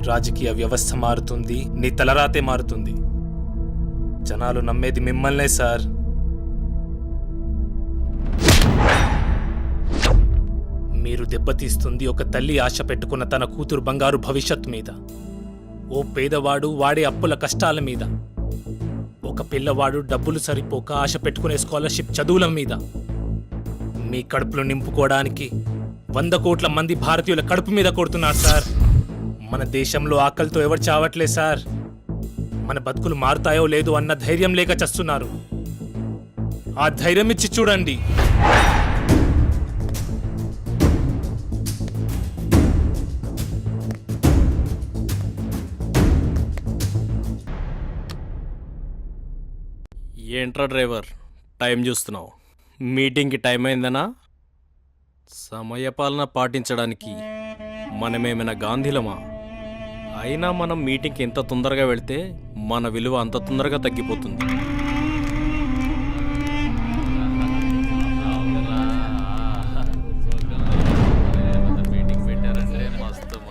రాజకీయ వ్యవస్థ మారుతుంది, నీ తలరాతే మారుతుంది. జనాలు నమ్మేది మిమ్మల్నే సార్. మీరు దెబ్బతీస్తుంది ఒక తల్లి ఆశ పెట్టుకున్న తన కూతురు బంగారు భవిష్యత్ మీద, ఓ పేదవాడు వాడే అప్పుల కష్టాల మీద, ఒక పిల్లవాడు డబ్బులు సరిపోక ఆశ పెట్టుకునే స్కాలర్షిప్ చదువుల మీద. మీ కడుపులు నింపుకోవడానికి 100 కోట్ల మంది భారతీయుల కడుపు మీద కొడుతున్నారు సార్. మన దేశంలో ఆకలితో ఎవరు చావట్లే సార్. మన బతుకులు మారుతాయో లేదో అన్న ధైర్యం లేక చస్తున్నారు. ఆ ధైర్యం ఇచ్చి చూడండి. ఏంట్రా డ్రైవర్, టైం చూస్తున్నావు? మీటింగ్కి టైం అయిందనా? సమయపాలన పాటించడానికి మనమేమైనా గాంధీలమా? అయినా మనం మీటింగ్కి ఎంత తొందరగా వెళ్తే మన విలువ అంత తొందరగా తగ్గిపోతుంది.